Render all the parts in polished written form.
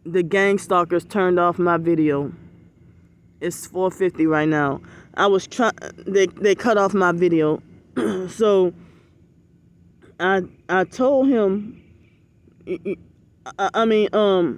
the gang stalkers turned off my video. It's 4:50 right now. They cut off my video. So I told him, I mean, now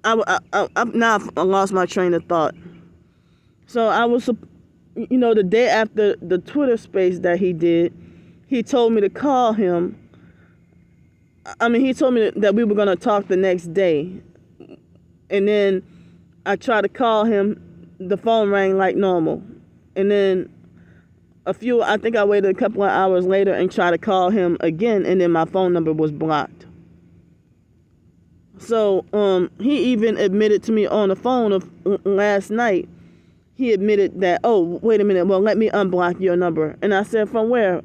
I lost my train of thought. So I was, the day after the Twitter space that he did, he told me to call him. I mean, he told me that we were going to talk the next day. And then I tried to call him. The phone rang like normal. And then I think I waited a couple of hours later and tried to call him again. And then my phone number was blocked. So he even admitted to me on the phone last night. He admitted that, oh, wait a minute, well, let me unblock your number. And I said, from where?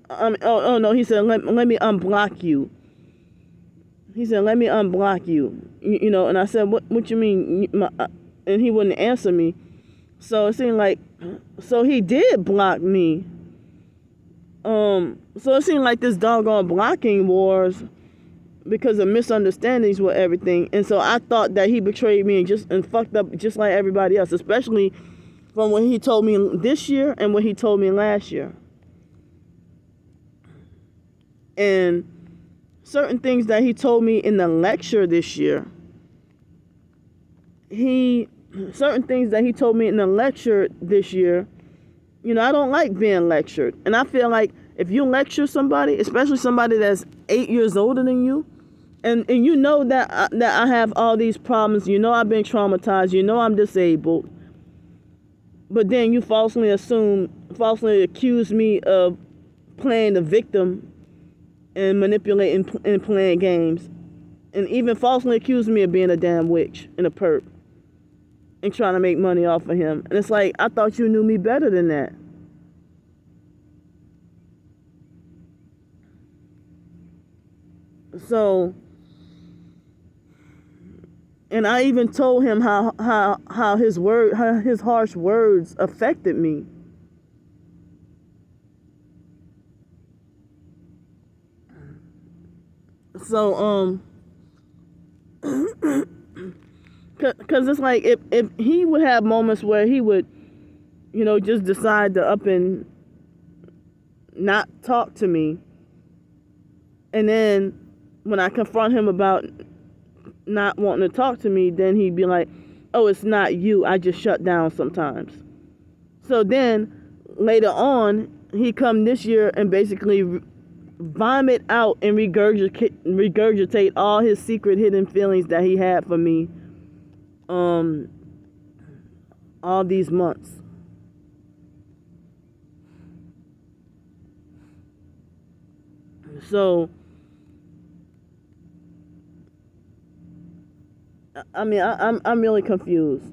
Oh no, he said, let me unblock you. He said, let me unblock you. And I said, what you mean? And he wouldn't answer me. So it seemed like, so he did block me. So it seemed like this doggone blocking wars because of misunderstandings with everything. And so I thought that he betrayed me and fucked up just like everybody else, especially from what he told me this year and what he told me last year. And certain things that he told me in the lecture this year, I don't like being lectured. And I feel like if you lecture somebody, especially somebody that's 8 years older than you, and you know that I have all these problems, I've been traumatized, I'm disabled, but then you falsely accuse me of playing the victim and manipulating and playing games, and even falsely accuse me of being a damn witch and a perp and trying to make money off of him. And it's like, I thought you knew me better than that. So, and I even told him how his harsh words affected me. So, because it's like if he would have moments where he would, just decide to up and not talk to me, and then when I confront him about not wanting to talk to me, then he'd be like, oh, it's not you, I just shut down sometimes. So then later on, he come this year and basically vomit out and regurgitate all his secret hidden feelings that he had for me all these months. So I mean, I'm really confused.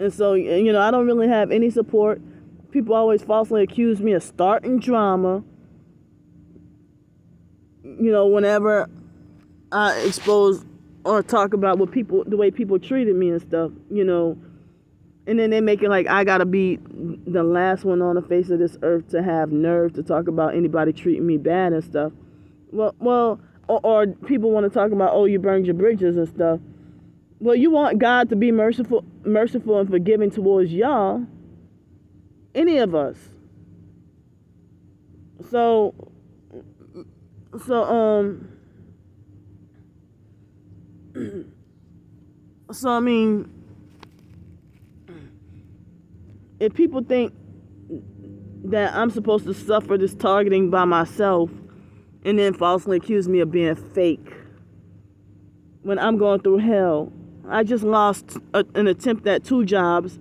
And so, I don't really have any support. People always falsely accuse me of starting drama. Whenever I expose or talk about the way people treated me and stuff, and then they make it like I gotta be the last one on the face of this earth to have nerve to talk about anybody treating me bad and stuff. Well, or people want to talk about, oh, you burned your bridges and stuff. Well, you want God to be merciful and forgiving towards y'all, any of us. So I mean, if people think that I'm supposed to suffer this targeting by myself and then falsely accuse me of being fake when I'm going through hell. I just lost an attempt at 2 jobs.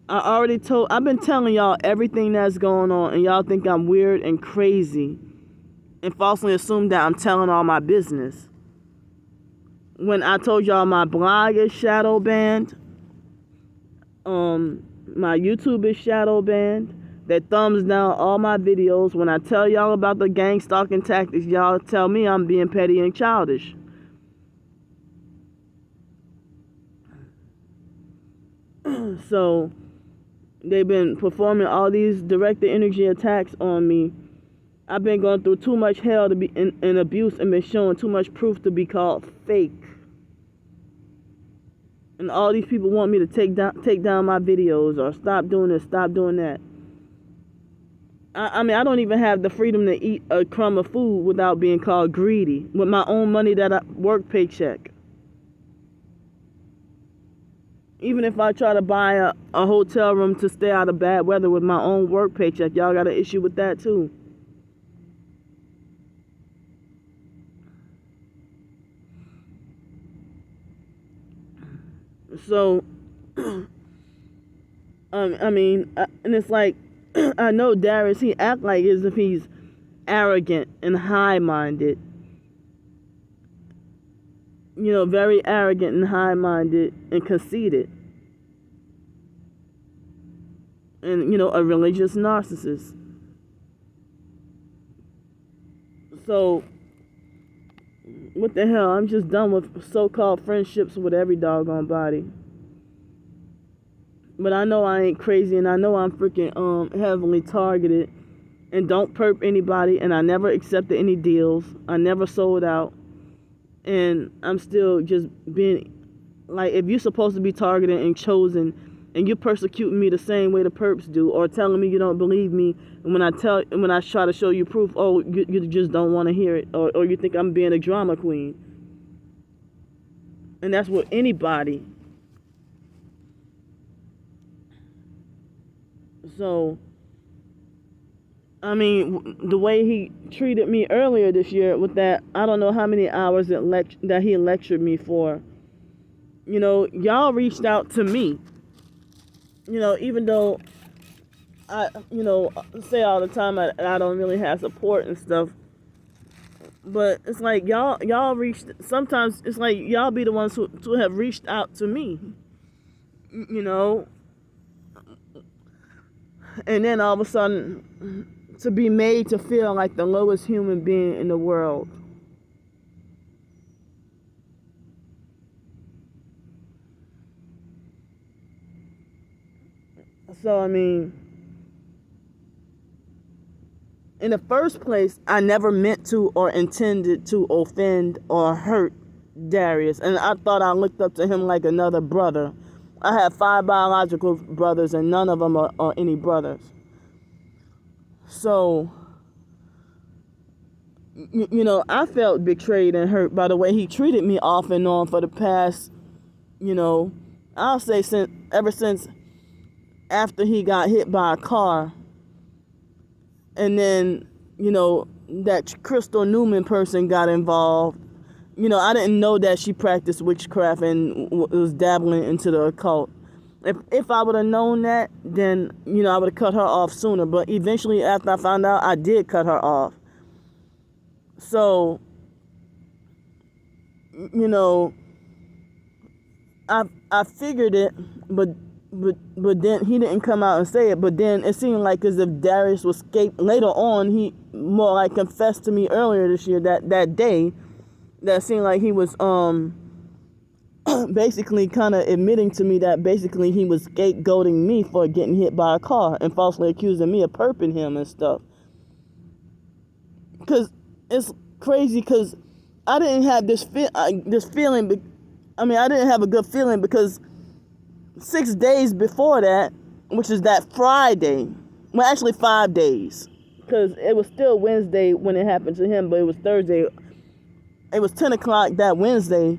I've been telling y'all everything that's going on, and y'all think I'm weird and crazy and falsely assume that I'm telling all my business. When I told y'all my blog is shadow banned, my YouTube is shadow banned, that thumbs down all my videos. When I tell y'all about the gang stalking tactics, y'all tell me I'm being petty and childish. So they've been performing all these directed energy attacks on me. I've been going through too much hell to be in abuse and been showing too much proof to be called fake. And all these people want me to take down my videos or stop doing this, stop doing that. I mean, I don't even have the freedom to eat a crumb of food without being called greedy with my own money that I work paycheck. Even if I try to buy a hotel room to stay out of bad weather with my own work paycheck, y'all got an issue with that too. So, I mean, and it's like, I know Darius, he act like as if he's arrogant and high-minded. You know, very arrogant and high-minded and conceited. And, you know, a religious narcissist. So, what the hell? I'm just done with so-called friendships with every doggone body. But I know I ain't crazy, and I know I'm freaking heavily targeted, and don't perp anybody, and I never accepted any deals. I never sold out, and I'm still just being like, if you're supposed to be targeted and chosen, and you're persecuting me the same way the perps do, or telling me you don't believe me, and when I try to show you proof, oh, you just don't want to hear it, or you think I'm being a drama queen, and that's with anybody. So, I mean, the way he treated me earlier this year with that, I don't know how many hours that he lectured me for. You know, y'all reached out to me. You know, even though I, you know, say all the time I don't really have support and stuff. But it's like y'all reached, sometimes it's like y'all be the ones who have reached out to me. You know, and then all of a sudden, to be made to feel like the lowest human being in the world. So, I mean, in the first place, I never meant to or intended to offend or hurt Darius. And I thought I looked up to him like another brother. I have 5 biological brothers, and none of them are any brothers. So, you know, I felt betrayed and hurt by the way he treated me off and on for the past, you know, I'll say ever since after he got hit by a car. And then, you know, that Crystal Newman person got involved. You know, I didn't know that she practiced witchcraft and was dabbling into the occult. If I would have known that, then, you know, I would have cut her off sooner. But eventually, after I found out, I did cut her off. So, you know, I figured it, but then he didn't come out and say it. But then it seemed like as if Darius was later on. He more like confessed to me earlier this year that day. That seemed like he was basically kind of admitting to me that basically he was scapegoating me for getting hit by a car and falsely accusing me of perping him and stuff. Because it's crazy, because I didn't have this feeling. I mean, I didn't have a good feeling because 6 days before that, which is that Friday, well, actually 5 days, because it was still Wednesday when it happened to him, but it was Thursday. It was 10 o'clock that Wednesday,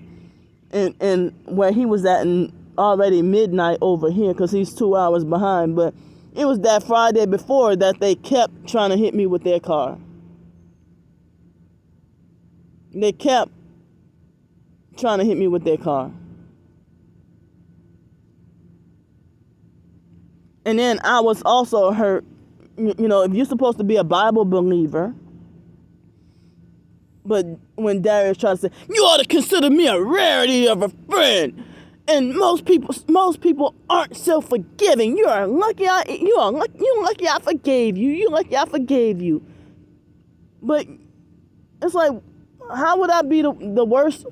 and where he was at already midnight over here, because he's 2 hours behind. But it was that Friday before that they kept trying to hit me with their car. They kept trying to hit me with their car. And then I was also hurt. You know, if you're supposed to be a Bible believer, but when Darius tried to say, you ought to consider me a rarity of a friend, and most people aren't self-forgiving. You are lucky I forgave you. You lucky I forgave you. But it's like, how would I be the worst?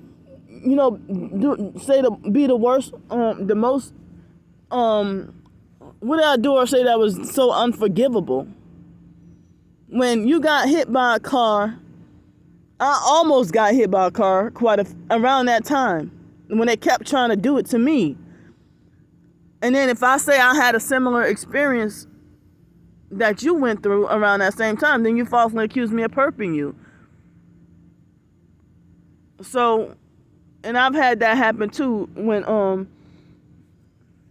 You know, be the worst, the most. What did I do or say that was so unforgivable? When you got hit by a car, I almost got hit by a car around that time when they kept trying to do it to me. And then if I say I had a similar experience that you went through around that same time, then you falsely accuse me of perping you. So, and I've had that happen too when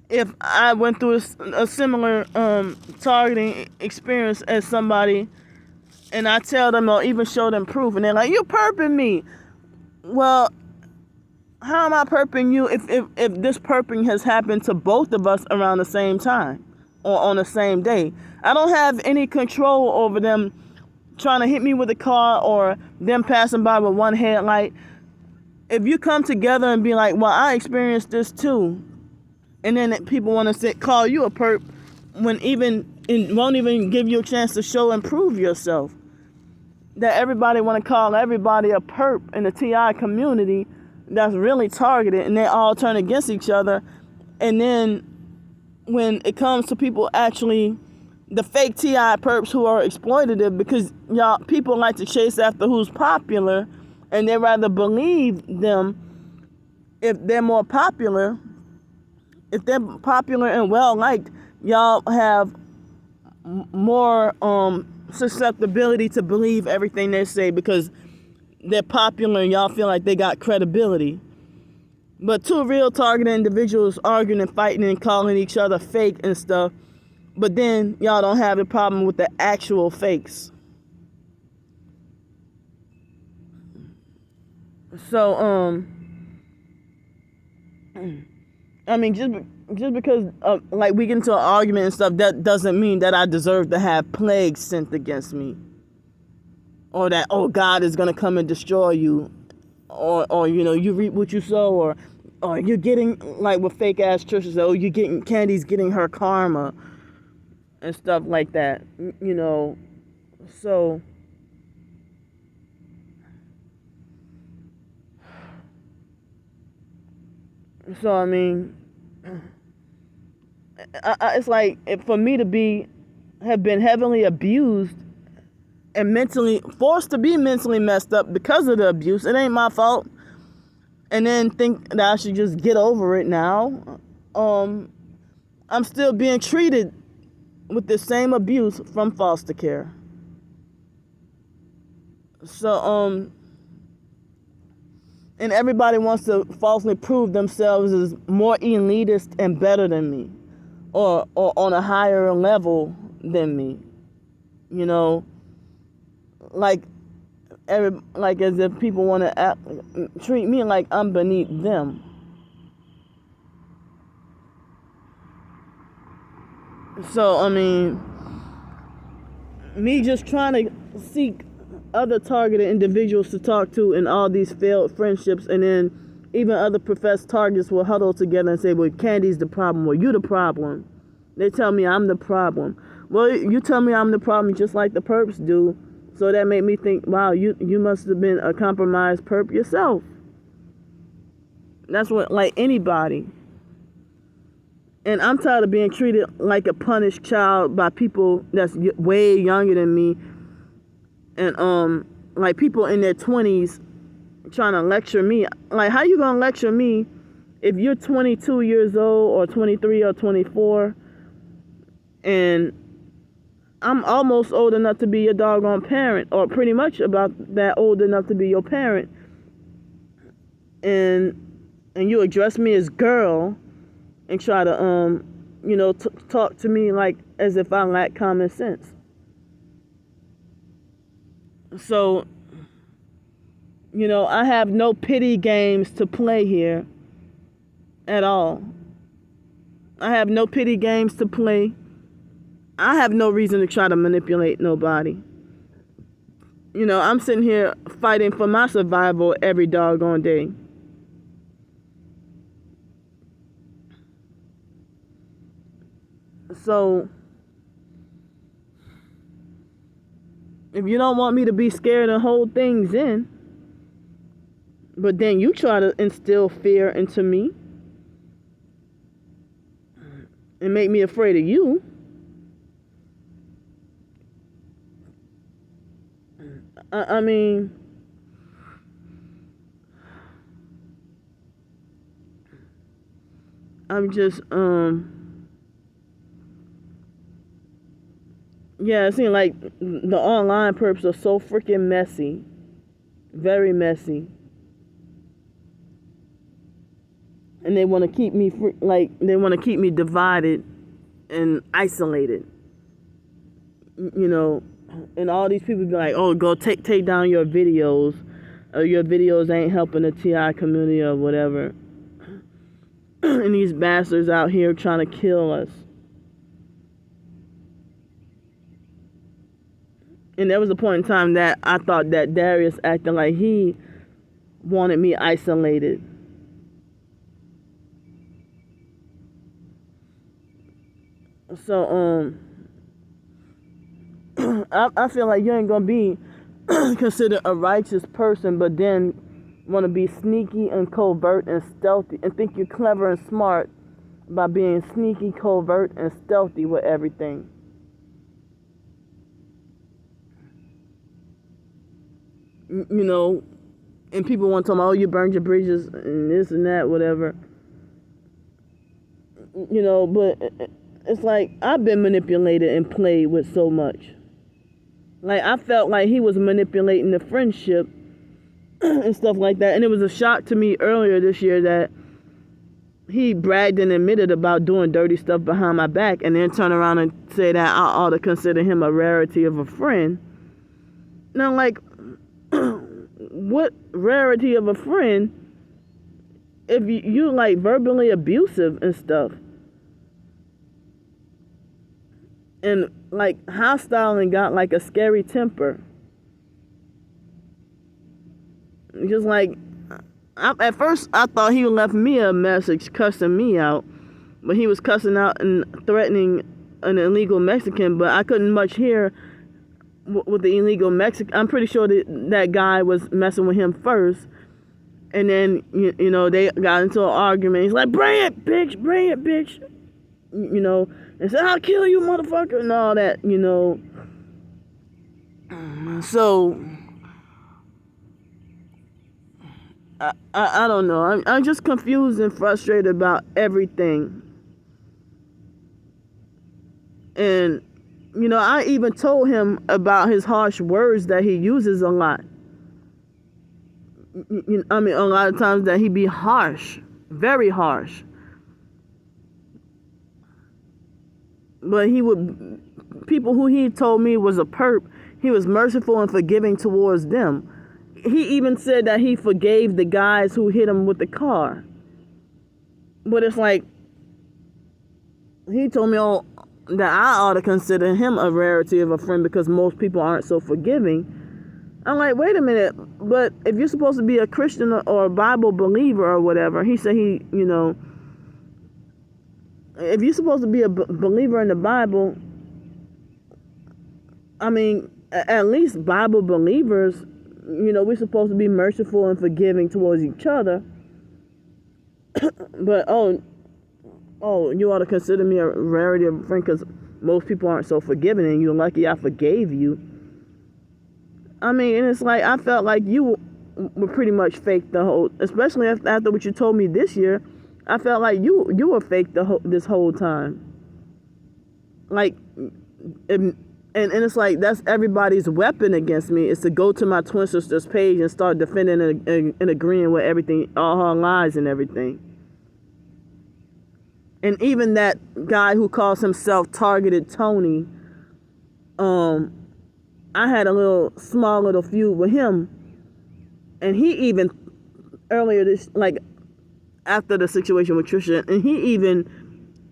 if I went through a similar targeting experience as somebody, and I tell them or even show them proof, and they're like, "You perping me." Well, how am I perping you if this perping has happened to both of us around the same time or on the same day? I don't have any control over them trying to hit me with a car or them passing by with one headlight. If you come together and be like, "Well, I experienced this too," and then people want to call you a perp when it won't even give you a chance to show and prove yourself. That everybody want to call everybody a perp in the TI community that's really targeted, and they all turn against each other. And then when it comes to people actually, the fake TI perps who are exploitative, because y'all people like to chase after who's popular, and they rather believe them if they're more popular. If they're popular and well liked, y'all have more susceptibility to believe everything they say because they're popular and y'all feel like they got credibility. But two real targeted individuals arguing and fighting and calling each other fake and stuff, but then y'all don't have a problem with the actual fakes. So I mean, just because like we get into an argument and stuff, that doesn't mean that I deserve to have plagues sent against me, or that God is gonna come and destroy you, or you reap what you sow, or you're getting, like with fake ass churches, you're getting, Candy's getting her karma and stuff like that, so. So I mean, it's like for me to have been heavily abused and forced to be mentally messed up because of the abuse. It ain't my fault. And then think that I should just get over it now. I'm still being treated with the same abuse from foster care. So and everybody wants to falsely prove themselves as more elitist and better than me, or on a higher level than me. Like as if people want to treat me like I'm beneath them. So I mean, me just trying to seek other targeted individuals to talk to in all these failed friendships, and then even other professed targets will huddle together and say, "Well, Candy's the problem, or you the problem." They tell me I'm the problem. Well, you tell me I'm the problem just like the perps do, so that made me think, wow, you must have been a compromised perp yourself. That's what, like anybody. And I'm tired of being treated like a punished child by people that's way younger than me. And like people in their 20s trying to lecture me. Like, how you gonna lecture me if you're 22 years old or 23 or 24 and I'm almost old enough to be your doggone parent, or pretty much about that old enough to be your parent, and you address me as girl and try to talk to me like as if I lack common sense. So, I have no pity games to play here at all. I have no pity games to play. I have no reason to try to manipulate nobody. I'm sitting here fighting for my survival every doggone day. So, if you don't want me to be scared and hold things in, but then you try to instill fear into me and make me afraid of you, I mean, I'm just, Yeah, it seems like the online perps are so freaking messy. Very messy. And they want to keep me they want to keep me divided and isolated. You know, and all these people be like, "Oh, go take down your videos. Your videos ain't helping the TI community or whatever." And these bastards out here trying to kill us. And there was a point in time that I thought that Darius acted like he wanted me isolated. So, I feel like you ain't gonna be considered a righteous person, but then want to be sneaky and covert and stealthy and think you're clever and smart by being sneaky, covert, and stealthy with everything. You know, and people want to tell me, "Oh, you burned your bridges and this and that, whatever." You know, but it's like I've been manipulated and played with so much. Like, I felt like he was manipulating the friendship and stuff like that. And it was a shock to me earlier this year that he bragged and admitted about doing dirty stuff behind my back, and then turn around and say that I ought to consider him a rarity of a friend. Now, like, what rarity of a friend if you like verbally abusive and stuff? And like hostile and got like a scary temper. Just like, at first I thought he left me a message cussing me out, but he was cussing out and threatening an illegal Mexican, but I couldn't much hear with the illegal Mexican. I'm pretty sure that guy was messing with him first, and then you know they got into an argument. He's like, bring it bitch, you know, and said, I'll kill you, motherfucker, and all that, you know. So I don't know. I'm just confused and frustrated about everything. And, you know, I even told him about his harsh words that he uses a lot. I mean, a lot of times that he be harsh, very harsh. But people who he told me was a perp, he was merciful and forgiving towards them. He even said that he forgave the guys who hit him with the car. But it's like, he told me that I ought to consider him a rarity of a friend because most people aren't so forgiving. I'm like, wait a minute, but if you're supposed to be a Christian or a Bible believer or whatever, he said you know, if you're supposed to be a believer in the Bible, I mean, at least Bible believers, you know, we're supposed to be merciful and forgiving towards each other. But, you ought to consider me a rarity of a friend because most people aren't so forgiving, and you're lucky I forgave you. I mean, and it's like, I felt like you were pretty much fake the whole, especially after what you told me this year. I felt like you were fake this whole time. Like, and it's like, that's everybody's weapon against me, is to go to my twin sister's page and start defending and agreeing with everything, all her lies and everything. And even that guy who calls himself Targeted Tony, I had a small little feud with him. And he even, earlier after the situation with Trisha, and he even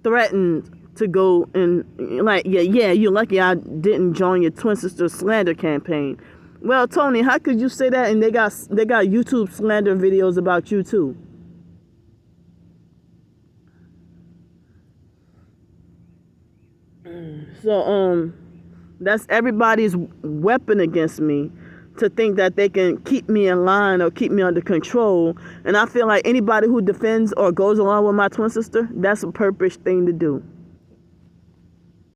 threatened to go and, like, yeah, you're lucky I didn't join your twin sister slander campaign. Well, Tony, how could you say that? And they got YouTube slander videos about you too. So, that's everybody's weapon against me, to think that they can keep me in line or keep me under control. And I feel like anybody who defends or goes along with my twin sister, that's a purpose thing to do.